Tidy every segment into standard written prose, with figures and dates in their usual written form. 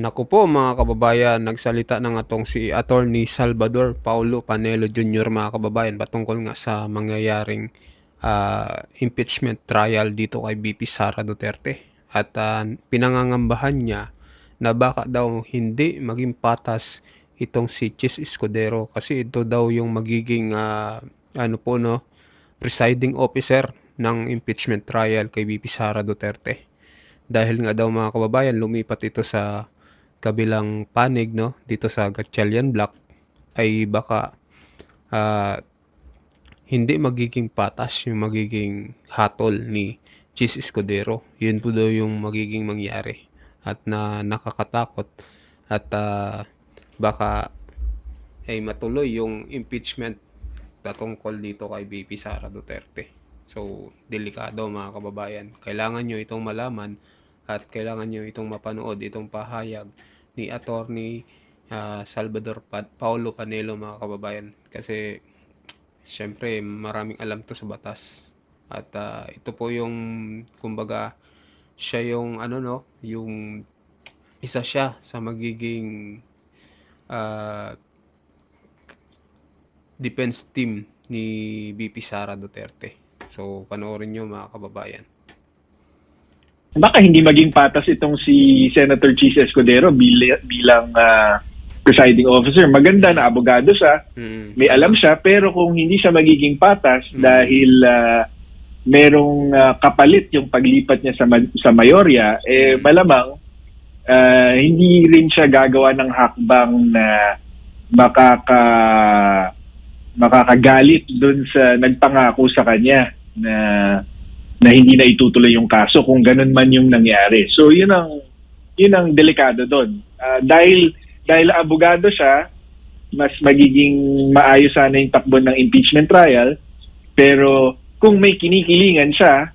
Naku po mga kababayan, nagsalita na nga tong si Attorney Salvador Paulo Panelo Jr. mga kababayan patungkol nga sa mangyayaring impeachment trial dito kay BP Sara Duterte. At pinangangambahan niya na baka daw hindi maging patas itong si Chis Escudero kasi ito daw yung magiging ano po no, presiding officer ng impeachment trial kay BP Sara Duterte. Dahil nga daw mga kababayan, lumipat ito sa kabilang panig no dito sa Gatchalian Block ay baka ah, hindi magiging patas yung magiging hatol ni Chis Escudero. Yun po daw yung magiging mangyari at na nakakatakot at baka ay matuloy yung impeachment patungkol dito kay BP Sara Duterte. So, delikado mga kababayan. Kailangan nyo itong malaman at kailangan nyo itong mapanood, itong pahayag ni Attorney Salvador Paulo Panelo mga kababayan. Kasi, syempre, maraming alam to sa batas. At ito po yung, kumbaga, siya yung, ano no, yung isa siya sa magiging uh, defense team ni BP Sara Duterte. So, panoorin nyo mga kababayan. Baka hindi maging patas itong si Senator Chis Escudero bilang presiding officer. Maganda na abogado siya, may alam siya, pero kung hindi siya magiging patas dahil merong kapalit yung paglipat niya sa mayorya, malamang hindi rin siya gagawa ng hakbang na makakagalit dun sa nagpangako sa kanya na hindi na itutuloy yung kaso kung ganun man yung nangyari. So yun ang delikado doon. Dahil abogado siya, mas magiging maayos sana yung takbo ng impeachment trial, pero kung may kinikilingan siya,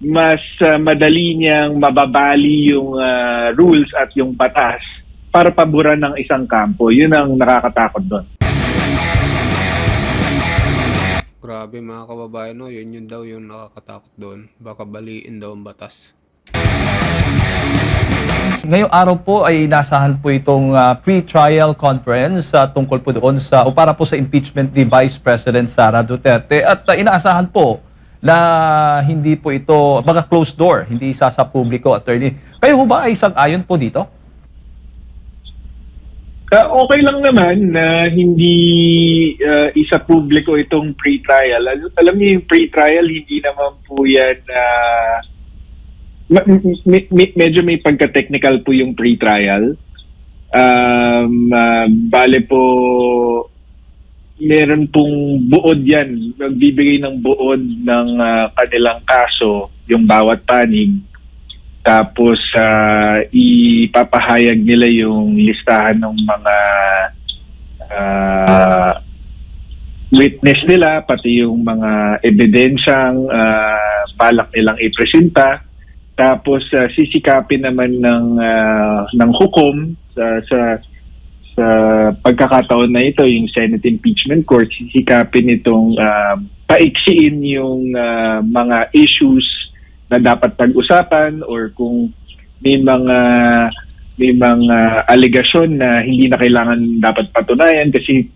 mas madali niyang mababali yung rules at yung batas para paboran ng isang kampo. Yun ang nakakatakot doon. Grabe mga kababayan, no? Yun daw yung nakakatakot doon. Baka baliin daw ang batas. Ngayong araw po ay nasahan po itong pre-trial conference tungkol po doon o para po sa impeachment ni Vice President Sara Duterte at inaasahan po na hindi po ito closed door, hindi isa sa publiko, attorney. Kayo ho ba ay sang-ayon po dito? Okay lang naman na hindi isa publiko itong pre-trial. Alam niyo yung pre-trial, hindi naman po yan medyo may pagka-technical po yung pre-trial. Bale po, meron pong buod yan. Magbibigay ng buod ng kanilang kaso, yung bawat panig. Tapos ipapahayag nila yung listahan ng mga witness nila, pati yung mga ebidensyang balak nilang ipresenta. Tapos sisikapin naman ng hukom sa pagkakataon na ito, yung Senate Impeachment Court, sisikapin itong paiksiin yung mga issues na dapat pag-usapan or kung may mga aligasyon na hindi na kailangan dapat patunayan kasi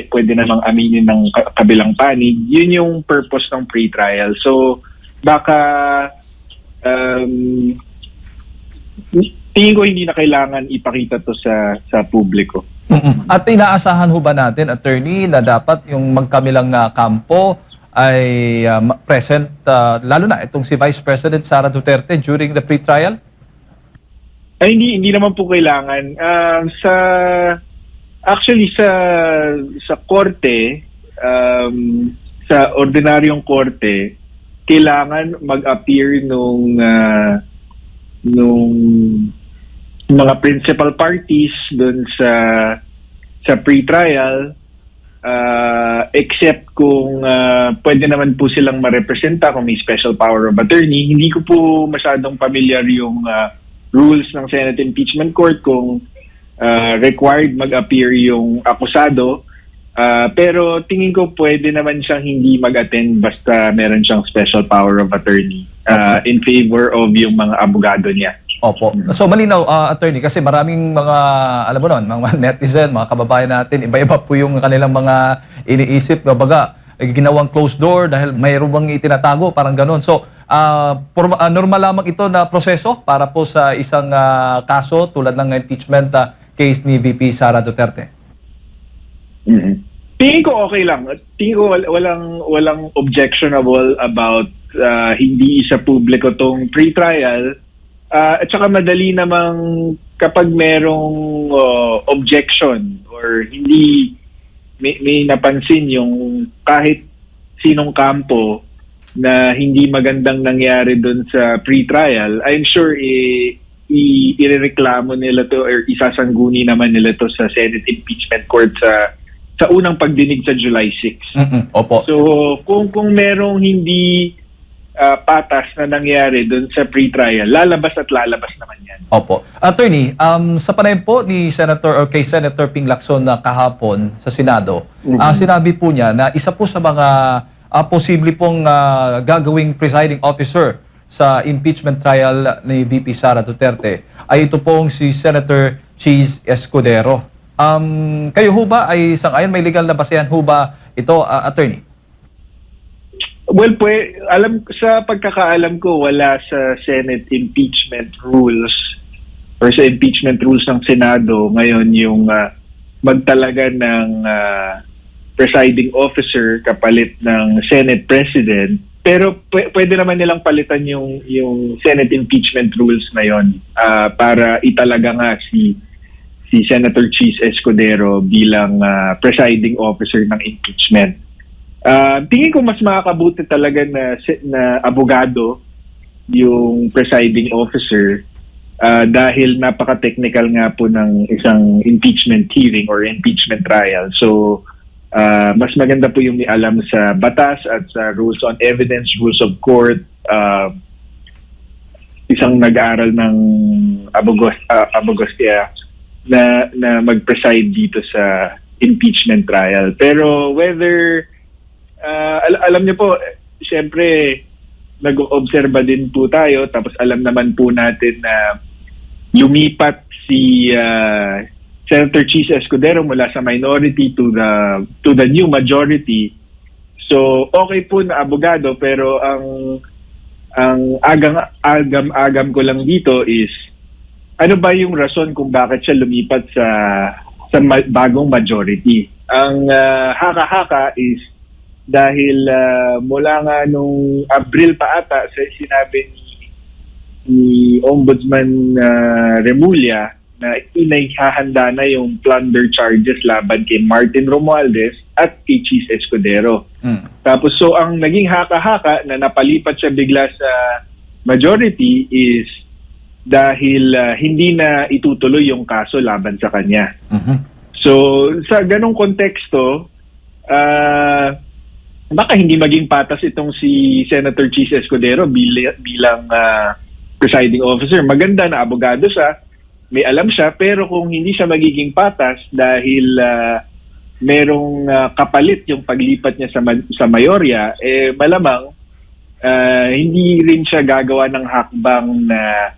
pwede namang aminin ng kabilang panig. Yun yung purpose ng pre-trial. So baka tingin ko hindi na kailangan ipakita to sa publiko. At inaasahan ho ba natin, attorney, na dapat yung magkamilang kampo ay present, lalo na itong si Vice President Sara Duterte during the pre-trial? Ay, hindi naman po kailangan. Actually, sa korte, sa ordinaryong korte, kailangan mag-appear nung mga principal parties dun sa pre-trial, except kung pwede naman po silang ma-representa kung may special power of attorney. Hindi ko po masyadong familiar yung rules ng Senate Impeachment Court kung required mag-appear yung akusado. Pero tingin ko pwede naman siyang hindi mag-attend basta meron siyang special power of attorney in favor of yung mga abogado niya. Opo. So malinaw, attorney, kasi maraming mga, alam mo nun, mga netizen, mga kababayan natin, iba-iba po yung kanilang mga iniisip, baga, ginawang closed door dahil mayroon bang itinatago, parang ganun. So, normal lamang ito na proseso para po sa isang kaso tulad ng impeachment case ni VP Sara Duterte. Mhm. Tingin ko okay lang. Tingin ko walang objectionable about hindi sa publiko tong pre-trial. At saka madali namang kapag merong objection or hindi may napansin yung kahit sinong kampo na hindi magandang nangyari doon sa pre-trial, I'm sure irereklamo nila to or isasangguni naman nila to sa Senate Impeachment Court sa unang pagdinig sa July 6. Opo. So kung merong hindi patas na nangyari doon sa pre-trial, lalabas naman yan. Opo. Attorney, sa panayam po ni Senator or kay Senator Ping Lacson na kahapon sa Senado, sinabi po niya na isa po sa mga posible pong gagawing presiding officer sa impeachment trial ni VP Sara Duterte ay ito pong si Senator Cheese Escudero. Kayo ho ba ay sang-ayon, may legal na basehan ho ba ito, attorney? Well, sa pagkakaalam ko, wala sa Senate impeachment rules or sa impeachment rules ng Senado ngayon yung magtalaga ng presiding officer kapalit ng Senate President. Pero pwede naman nilang palitan yung Senate impeachment rules na yon para italaga nga si Senator Cheese Escudero bilang presiding officer ng impeachment. Tingin ko mas makakabuti talaga na abogado yung presiding officer dahil napaka-technical nga po ng isang impeachment hearing or impeachment trial. So, mas maganda po yung may alam sa batas at sa rules on evidence, rules of court, isang nag-aaral ng abogostia na mag-preside dito sa impeachment trial. Pero whether alam niyo po, siyempre nag-obserba din po tayo tapos alam naman po natin na lumipat si Senator Cheese Escudero mula sa minority to the new majority. So okay po na abogado, pero ang agam ko lang dito is ano ba yung rason kung bakit siya lumipat sa bagong majority. Ang haka-haka is dahil mula nga nung Abril pa ata sinabi ni Ombudsman Remulla na inihahanda na yung plunder charges laban kay Martin Romualdez at kay Cheese Escudero. Tapos so ang naging haka-haka na napalipat siya bigla sa majority is dahil hindi na itutuloy yung kaso laban sa kanya. So sa ganong konteksto, baka hindi maging patas itong si Senator Cheese Escudero bilang presiding officer. Maganda na abogado siya, may alam siya, pero kung hindi siya magiging patas dahil merong kapalit yung paglipat niya sa mayorya, malamang hindi rin siya gagawa ng hakbang na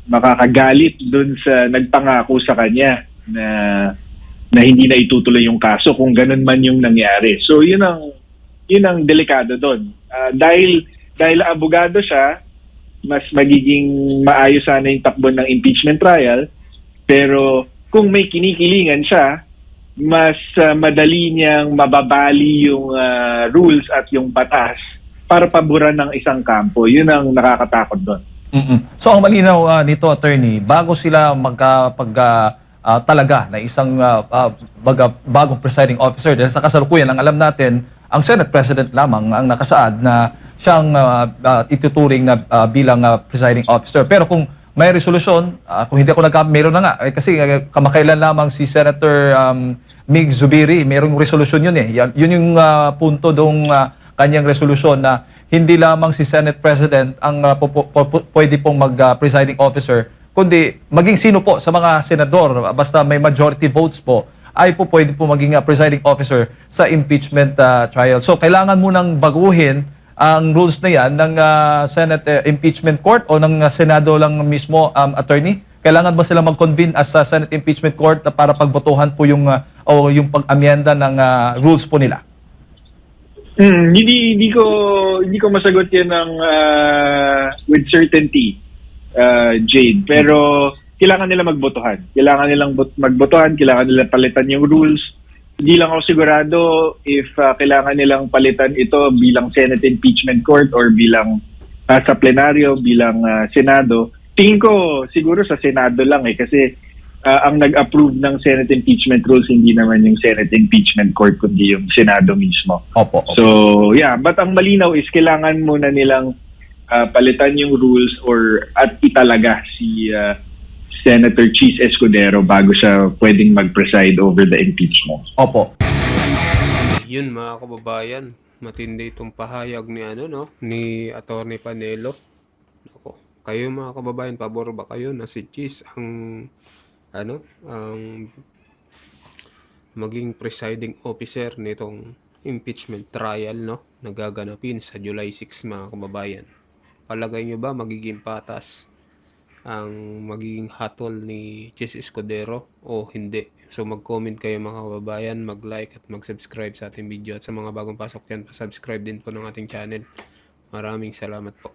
makakagalit dun sa nagpangako sa kanya na hindi na itutuloy yung kaso kung ganun man yung nangyari. So yun ang delikado doon. Dahil abogado siya, mas magiging maayos sana yung takbo ng impeachment trial, pero kung may kinikilingan siya, mas madali niyang mababali yung rules at yung batas para paboran ng isang kampo. Yun ang nakakatakot doon. So ang malinaw nito, attorney, bago sila talaga na isang bagong presiding officer, dahil sa kasalukuyan ang alam natin, ang Senate President lamang ang nakasaad na siyang ituturing na bilang presiding officer. Pero kung may resolusyon, kung hindi ako meron na nga, kasi kamakailan lamang si Senator Mig Zubiri, mayroong resolusyon yun eh. Yun yung punto doong kanyang resolusyon na hindi lamang si Senate President ang pwede pong mag-presiding officer, kundi maging sino po sa mga senador, basta may majority votes po, ay po pwede po maging presiding officer sa impeachment trial. So kailangan munang baguhin ang rules na yan ng Senate Impeachment Court o ng Senado lang mismo, attorney? Kailangan ba sila mag-convene as Senate Impeachment Court para pagbotohan po yung o yung pag-amyenda ng rules po nila? Hindi ko masagot 'yan ng with certainty, Jade. Pero kailangan nila magbotohan. Kailangan nilang magbotohan, kailangan nila palitan yung rules. Hindi lang ako sigurado if kailangan nilang palitan ito bilang Senate Impeachment Court or bilang sa plenaryo, bilang Senado. Tingin ko siguro sa Senado lang kasi ang nag-approve ng Senate Impeachment Rules hindi naman yung Senate Impeachment Court kundi yung Senado mismo. Opo. So, yeah, but ang malinaw is kailangan muna nilang palitan yung rules at italaga si Senator Chis Escudero bago siya pwedeng mag-preside over the impeachment. Opo. Yun mga kababayan, matindi itong pahayag ni ni Attorney Panelo. Ako, kayo mga kababayan, pabor ba kayo na si Chis ang maging presiding officer nitong impeachment trial na gaganapin sa July 6 mga kababayan? Palagay nyo ba magiging patas ang magiging hatol ni Chis Escudero o hindi? So mag-comment kayo mga kababayan, mag-like at mag-subscribe sa ating video, at sa mga bagong pasok dyan, pa-subscribe din po ng ating channel. Maraming salamat po.